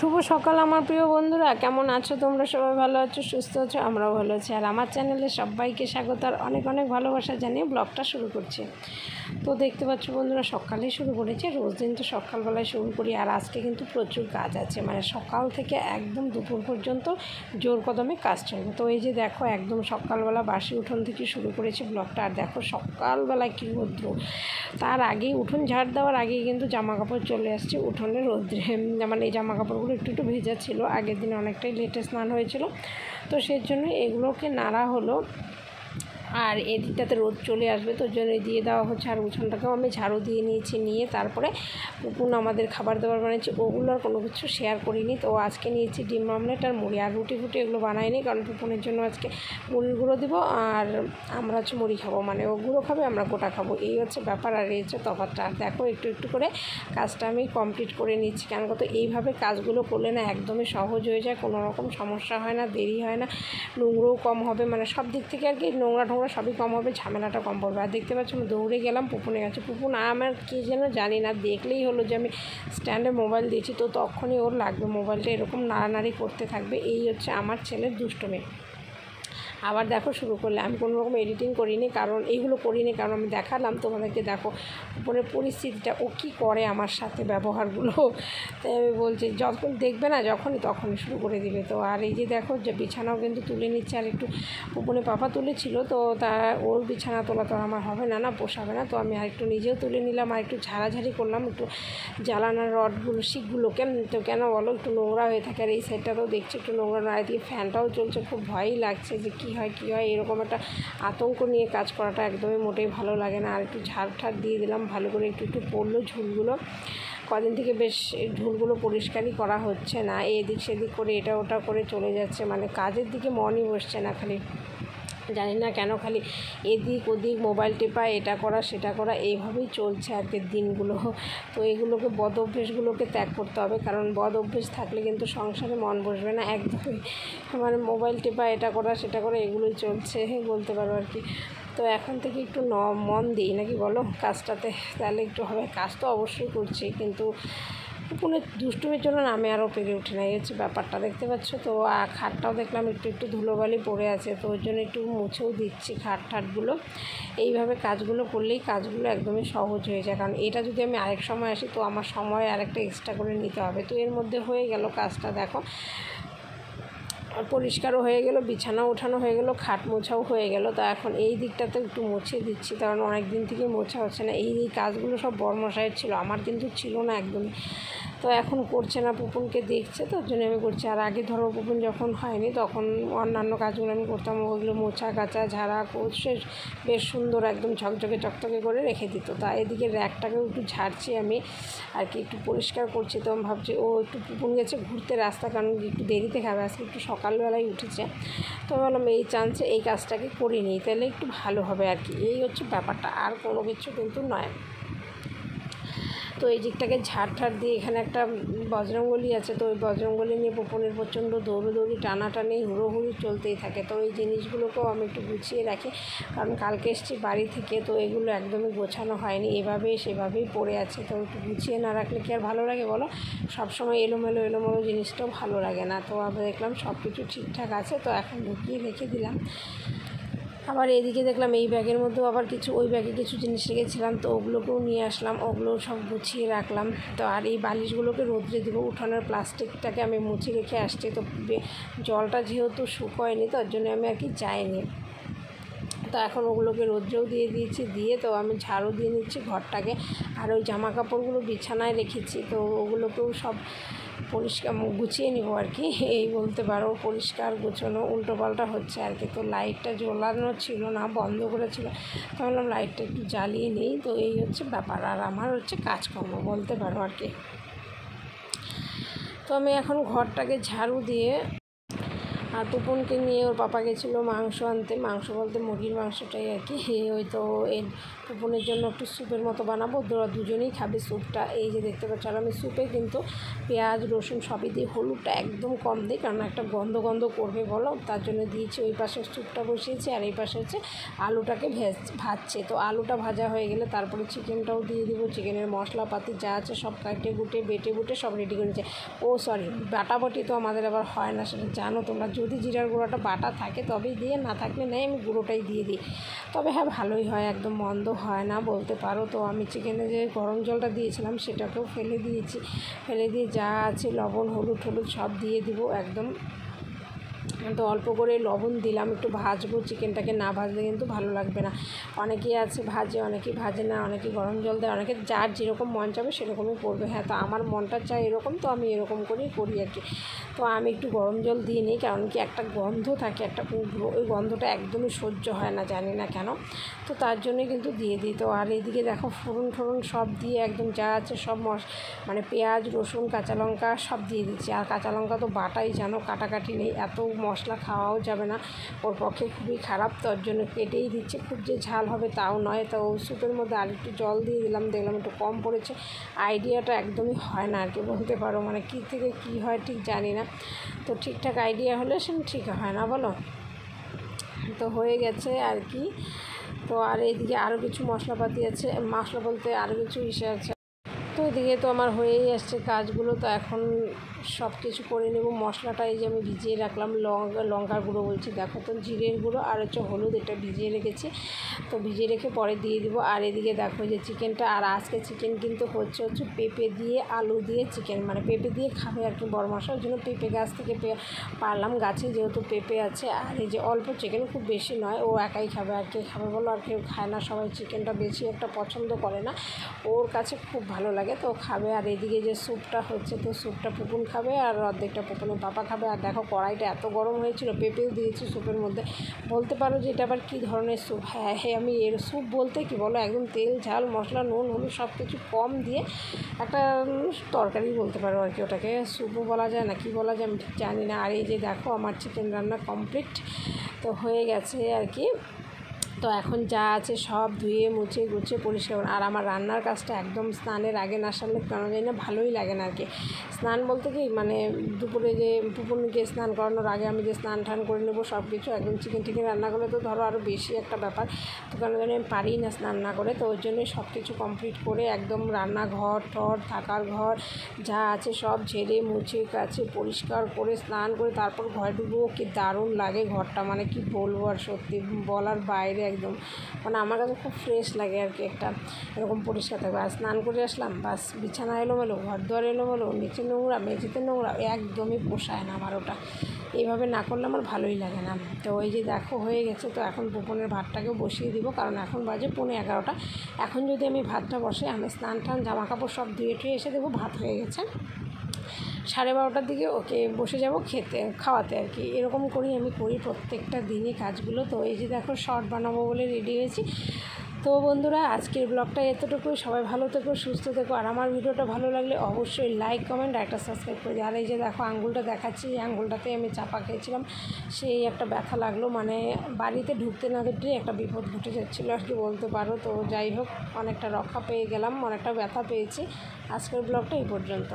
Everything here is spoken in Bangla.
শুভ সকাল আমার প্রিয় বন্ধুরা, কেমন আছো তোমরা? সবাই ভালো আছো, সুস্থ আছো, আমরাও ভালো আছি। আর আমার চ্যানেলে সবাইকে স্বাগত আর অনেক অনেক ভালোবাসা জানিয়ে ব্লগটা শুরু করছি। তো দেখতে পাচ্ছ বন্ধুরা, সকালেই শুরু করেছি। রোজ দিন তো সকালবেলায় শুরু করি, আর আজকে কিন্তু প্রচুর কাজ আছে, মানে সকাল থেকে একদম দুপুর পর্যন্ত জোর কদমে কাজ চলবে। তো এই যে দেখো, একদম সকালবেলা বাসি উঠোন থেকে শুরু করেছি ব্লগটা। আর দেখো সকালবেলায় কী রৌদ্র, তার আগেই উঠোন ঝাড় দেওয়ার আগেই কিন্তু জামা কাপড় চলে আসছে উঠোনে রোদ্রে। মানে এই জামা কাপড়গুলো একটু একটু ভেজা ছিল, আগের দিন অনেকটাই লেটে স্নান হয়েছিল, তো সেই জন্য এগুলোকে নাড়া হলো। আর এদিকটাতে রোদ চলে আসবে, তো জন্য দিয়ে দেওয়া হচ্ছে। আর উঠোনটাকেও আমি ঝাড়ু দিয়ে নিয়েছি, নিয়ে তারপরে পুকুন আমাদের খাবার দাবার বানিয়েছি, ওগুলো আর কোনো কিছু শেয়ার করিনি। তো আজকে নিয়েছি ডিম অমলেট আর মুড়ি, আর রুটি ফুটি এগুলো বানাইনি, কারণ পুকুনের জন্য আজকে মুড়ির গুঁড়ো দেবো, আর আমরা হচ্ছে মুড়ি খাবো, মানে ও গুঁড়ো খাবে, আমরা গোটা খাবো, এই হচ্ছে ব্যাপার। আর এই হচ্ছে তফাৎটা। আর দেখো একটু একটু করে কাজটা আমি কমপ্লিট করে নিচ্ছি, কেন কত এইভাবে কাজগুলো করলে না একদমই সহজ হয়ে যায়, কোনো রকম সমস্যা হয় না, দেরি হয় না, নোংরাও কম হবে, মানে সব দিক থেকে আর কি নোংরা টোংরা সবই কম হবে, ঝামেলাটা কম পড়বে। আর দেখতে পাচ্ছি আমি দৌড়ে গেলাম পুপুনে গেছে। পুপুন আমার কী যেন জানি না, দেখলেই হলো যে আমি স্ট্যান্ডে মোবাইল দিয়েছি, তো তখনই ওর লাগবে মোবাইলটা, এরকম নাড়ানাড়ি করতে থাকবে। এই হচ্ছে আমার ছেলের দুষ্টুমি। আবার দেখো শুরু করলে, আমি কোনো রকম এডিটিং করিনি, কারণ এইগুলো করিনি, কারণ আমি দেখালাম তোমাদেরকে। দেখো উপরে পরিস্থিতিটা, ও কী করে আমার সাথে ব্যবহারগুলো, তাই আমি বলছি যখন দেখবে না তখনই শুরু করে দিবে। তো আর এই যে দেখো যে বিছানাও কিন্তু তুলে নিচ্ছে, আর একটু উপরে পাপা তুলেছিল, তো তা ওর বিছানা তোলা তো আমার হবে না, পোষাবে না, তো আমি আর একটু নিজেও তুলে নিলাম, আর একটু ঝাড়াঝাড়ি করলাম, একটু জ্বালানোর রডগুলো শিকগুলো তো কেন বলো, একটু নোংরা হয়ে থাকে। আর এই সাইডটাতেও দেখছি একটু নোংরা, আর দিয়ে ফ্যানটাও চলছে, খুব ভয়ই লাগছে যে কী হয় এরকম একটা আতঙ্ক নিয়ে কাজ করাটা একদমই মোটেই ভালো লাগে না। আর একটু ঝাড় দিয়ে দিলাম, ভালো করে একটু একটু পড়লো ঝুলগুলো। কদিন থেকে বেশ ঝুলগুলো পরিষ্কারই করা হচ্ছে না, এদিক সেদিক করে এটা ওটা করে চলে যাচ্ছে, মানে কাজের দিকে মনই বসছে না, খালি জানি না কেন খালি এদিক ওদিক মোবাইল টেপা, এটা করা সেটা করা, এইভাবেই চলছে আর কি দিনগুলো। তো এগুলোকে বদ অভ্যেসগুলোকে ত্যাগ করতে হবে, কারণ বদ অভ্যেস থাকলে কিন্তু সংসারে মন বসবে না একদমই। মানে মোবাইল টেপা, এটা করা সেটা করা, এগুলোই চলছে বলতে পারো আর কি। তো এখন থেকে একটু মন দিই নাকি বলো কাজটাতে, তাহলে একটু হবে। কাজ তো অবশ্যই করছি, কিন্তু পুনে দুষ্টুমির জন্য আমি আরও পেরে উঠি না, এই হচ্ছে ব্যাপারটা। দেখতে পাচ্ছ তো, খাটটাও দেখলাম একটু একটু ধুলোবালি পড়ে আছে, তো ওই জন্য একটু মুছেও দিচ্ছি খাটগুলো। এইভাবে কাজগুলো করলেই কাজগুলো একদমই সহজ হয়ে যায়, কারণ এটা যদি আমি আরেক সময় আসি, তো আমার সময় আরেকটা এক্সট্রা করে নিতে হবে। তো এর মধ্যে হয়ে গেল কাজটা, দেখো পরিষ্কারও হয়ে গেল, বিছানা ওঠানো হয়ে গেল, খাট মোছাও হয়ে গেল। তো এখন এই দিকটাতে একটু মুছে দিচ্ছি, কারণ অনেক দিন থেকে মোছা হচ্ছে না। এই কাজগুলো সব বড়মশাইয়ের ছিল, আমার কিন্তু ছিল না একদমই। তো এখন করছে না, পুপুনকে দেখছে, তো ওর জন্য আমি করছি। আর আগে ধরো পুপুন যখন হয়নি, তখন অন্যান্য কাজগুলো আমি করতাম, ওইগুলো মোছা কাচা ঝাড়া করছে, বেশ সুন্দর একদম ঝকঝকে চকচকে করে রেখে দিত। তা এদিকে র্যাকটাকেও একটু ঝাড়ছি আমি আর কি, একটু পরিষ্কার করছি। তো আমি ভাবছি ও একটু পুপুন গেছে ঘুরতে রাস্তা, কারণ একটু দেরিতে খাবে, আজকে একটু সকালবেলায় উঠেছে, তো বললাম এই চান্সে এই কাজটাকে করে নিই, তাহলে একটু ভালো হবে আর কি। এই হচ্ছে ব্যাপারটা, আর কোনো কিছু কিন্তু নয়। তো এই দিকটাকে ঝাড় দিয়ে এখানে একটা বজরঙ্গলি আছে, তো ওই বজরঙ্গলি নিয়ে পুপনের প্রচণ্ড দৌড়োদৌড়ি টানাটানি হুড়োহুড়ি চলতেই থাকে। তো এই জিনিসগুলোকেও আমি একটু গুছিয়ে রাখি, কারণ কালকে এসেছি বাড়ি থেকে, তো এগুলো একদমই গোছানো হয়নি, সেভাবেই পড়ে আছে। তো একটু গুছিয়ে না রাখলে কি আর ভালো লাগে বলো, সবসময় এলোমেলো জিনিসটাও ভালো লাগে না। তো আমরা দেখলাম সব কিছু ঠিকঠাক আছে, তো এখন ঢুকিয়ে রেখে দিলাম। আবার এদিকে দেখলাম এই ব্যাগের মধ্যেও আবার কিছু, ওই ব্যাগে কিছু জিনিস রেখেছিলাম, তো ওগুলোকেও নিয়ে আসলাম, ওগুলোও সব গুছিয়ে রাখলাম। তো আর এই বালিশগুলোকে রোদ্রে দেবো, উঠানোর প্লাস্টিকটাকে আমি মুছে রেখে আসছি। তো জলটা যেহেতু শুকোয়নি, তো ওর জন্য আমি আর কি যাইনি। তো এখন ওগুলোকে রোদ্রেও দিয়ে দিয়েছি, দিয়ে তো আমি ঝাড়ু দিয়ে নিচ্ছি ঘরটাকে। আর ওই জামা কাপড়গুলো বিছানায় রেখেছি, তো ওগুলোকেও সব পরিষ্কার গুছিয়ে নিব আর কি, এই বলতে পারো। পরিষ্কার গোছানো উল্টোপাল্টা হচ্ছে আর কি। তো লাইটটা জ্বালানো ছিল না, বন্ধ করেছিল, তো ভাবলাম লাইটটা একটু জ্বালিয়ে নিই। তো এই হচ্ছে ব্যাপার, আর আমার হচ্ছে কাজকর্ম বলতে পারো আর কি। তো আমি এখন ঘরটাকে ঝাড়ু দিয়ে আর পুপনকে নিয়ে ওর পাপা গেছিলো মাংস আনতে, মাংস বলতে মুরগির মাংসটাই আর কি। ওই তো এর পুপনের জন্য একটু স্যুপের মতো বানাবো, ওরা দুজনেই খাবে স্যুপটা। এই যে দেখতে পাচ্ছ, আর আমি স্যুপে কিন্তু পেঁয়াজ রসুন সবই দিয়ে, হলুদটা একদম কম দিই কারণ একটা গন্ধ গন্ধ করবে বলো, তার জন্য দিয়েছি। ওই পাশে স্যুপটা বসিয়েছি আর এই পাশে হচ্ছে আলুটাকে ভাজছে। তো আলুটা ভাজা হয়ে গেলে তারপরে চিকেনটাও দিয়ে দিব। চিকেনের মশলাপাতি যা আছে সব কাটে গুটে বেটে বুটে সব রেডি করেছে। ও সরি, বাটাবাটি তো আমাদের আবার হয় না, সেটা জানো তোমরা। যদি জিরার গুঁড়োটা বাটা থাকে তবেই দিয়ে, না থাকলে নেই, আমি গুঁড়োটাই দিয়ে দিই। তবে হ্যাঁ, ভালোই হয়, একদম মন্দ হয় না বলতে পারো। তো আমি চিকেনে যে গরম জলটা দিয়েছিলাম সেটাকেও ফেলে দিয়েছি, ফেলে দিয়ে যা আছে লবণ হলুদ সব দিয়ে দিব একদম। তো অল্প করে লবণ দিলাম, একটু ভাজবো চিকেনটাকে, না ভাজলে কিন্তু ভালো লাগবে না। অনেকেই আছে ভাজে, অনেকেই ভাজে না, অনেকেই গরম জল দেয়, অনেকে যার যেরকম মন চাবে সেরকমই করবে। হ্যাঁ, তো আমার মনটা চাই এরকম, তো আমি এরকম করেই করি আর কি। তো আমি একটু গরম জল দিয়ে নিই, কারণ কি একটা গন্ধ থাকে, একটা উগ্র, ওই গন্ধটা একদমই সহ্য হয় না, জানি না কেন। তো তার জন্যই কিন্তু দিয়ে দিই। তো আর এইদিকে দেখো ফোড়ন সব দিয়ে একদম যা আছে সব মানে পেঁয়াজ রসুন কাঁচা লঙ্কা সব দিয়ে দিচ্ছি। আর কাঁচা লঙ্কা তো বাটাই, জানো, কাটাকাটি নেই, এত মশলা খাওয়াও যাবে না, ওর পক্ষে খুবই খারাপ। তার জন্য কেটেই দিচ্ছে, খুব যে ঝাল হবে তাও নয়। তো স্যুপের মধ্যে আর একটু জল দিয়ে দিলাম, দেখলাম একটু কম পড়েছে। আইডিয়াটা একদমই হয় না আর কি বলতে পারো, মানে কী থেকে কী হয় ঠিক জানি না। তো ঠিকঠাক আইডিয়া হলে সে ঠিক হয় না বলো। তো হয়ে গেছে আর কি। তো আর এইদিকে আরও কিছু মশলাপাতি আছে, মশলা বলতে আরও কিছু ইসে আছে। তো এদিকে তো আমার হয়েই আসছে কাজগুলো। তো এখন সব কিছু করে নেব। মশলাটা এই যে আমি ভিজিয়ে রাখলাম, লঙ্কার গুঁড়ো বলছি, দেখো তো জিরের গুঁড়ো আর হচ্ছে হলুদ, এটা ভিজিয়ে রেখেছি। তো ভিজিয়ে রেখে পরে দিয়ে দিব। আর এদিকে দেখো যে চিকেনটা, আর আজকে চিকেন কিন্তু হচ্ছে পেঁপে দিয়ে আলু দিয়ে চিকেন, মানে পেঁপে দিয়ে খাবে আর কি বড় মশার জন্য। পেঁপে গাছ থেকে পারলাম গাছে, যেহেতু পেঁপে আছে। আর এই যে অল্প চিকেন, খুব বেশি নয়, ও একাই খাবে, আর কে খাবে বলো, আর কেউ খায় না, সবাই চিকেনটা বেশি একটা পছন্দ করে না, ওর কাছে খুব ভালো লাগে তো খাবে। আর এদিকে যে স্যুপটা হচ্ছে, তো স্যুপটা পুপুন খাবে আর অর্ধেকটা পুপুনের পাপা খাবে। আর দেখো কড়াইটা এত গরম হয়েছিল, পেঁপেও দিয়েছি স্যুপের মধ্যে। বলতে পারো যে এটা আবার কী ধরনের স্যুপ। হ্যাঁ, আমি এর স্যুপ বলতে কি বলো, একদম তেল ঝাল মশলা নুন হলুদ সব কিছু কম দিয়ে একটা তরকারি বলতে পারো আর কি। ওটাকে স্যুপও বলা যায় না কি বলা যায় আমি ঠিক জানি না। আর এই যে দেখো আমার চিকেন রান্না কমপ্লিট তো হয়ে গেছে আর কি। তো এখন যা আছে সব ধুয়ে মুছে গুছিয়ে পরিষ্কার। আর আমার রান্নার কাজটা একদম স্নানের আগে না সারলে কেন জানি না ভালোই লাগে না আর কি। স্নান বলতে কি, মানে দুপুরে যে পুপুনকে স্নান করানোর আগে আমি যে স্নান টান করে নেবো সব কিছু, একদম চিকেন রান্না করলে তো ধরো আরও বেশি একটা ব্যাপার। তো কেন জানি আমি পারি না স্নান না করে। তো ওই জন্যই সব কিছু কমপ্লিট করে একদম রান্নাঘর থাকার ঘর যা আছে সব ঝেড়ে মুছে কাছে পরিষ্কার করে স্নান করে তারপর ঘরে ঢুকবো। কি দারুণ লাগে ঘরটা, মানে কি বলবো, আর সত্যি বলার বাইরে একদম, মানে আমার কাছে খুব ফ্রেশ লাগে আর কি একটা এরকম পরিষ্কার থাকবে। আর স্নান করে আসলাম, বাস বিছানা এলোমেলো, ঘর দুয়ার এলোমেলো, নিচে নোংরা মেঝেতে নোংরা, একদমই পোষায় না আমার ওটা। এইভাবে না করলে আমার ভালোই লাগে না। তো ওই যে দেখো হয়ে গেছে। তো এখন পুপনের ভাতটাকেও বসিয়ে দিব, কারণ এখন বাজে 11:30। এখন যদি আমি ভাতটা বসে, আমি স্নান টান জামা কাপড় সব ধুয়ে টুয়ে এসে দেবো, ভাত হয়ে গেছে। 12:30টার দিকে ওকে বসে যাব খাওয়াতে আর কি। এরকম করি আমি করি প্রত্যেকটা দিনই কাজগুলো। তো এই যে দেখো শর্ট বানাবো বলে রেডি হয়েছি। তো বন্ধুরা, আজকের ব্লগটা এতটুকুই। সবাই ভালো থেকো, সুস্থ থেকো। আর আমার ভিডিওটা ভালো লাগলে অবশ্যই লাইক কমেন্ট আর একটা সাবস্ক্রাইব করে দিই। আর এই যে দেখো আঙুলটা দেখাচ্ছি, এই আঙুলটাতে আমি চাপা খেয়েছিলাম, সেই একটা ব্যথা লাগলো, মানে বাড়িতে ঢুকতে না ঢুকতে একটা বিপদ ঘটে যাচ্ছিলো আর কি বলতে পারো। তো যাই হোক, অনেকটা রক্ষা পেয়ে গেলাম, অনেকটা ব্যথা পেয়েছি। আজকের ব্লগটা এই পর্যন্ত।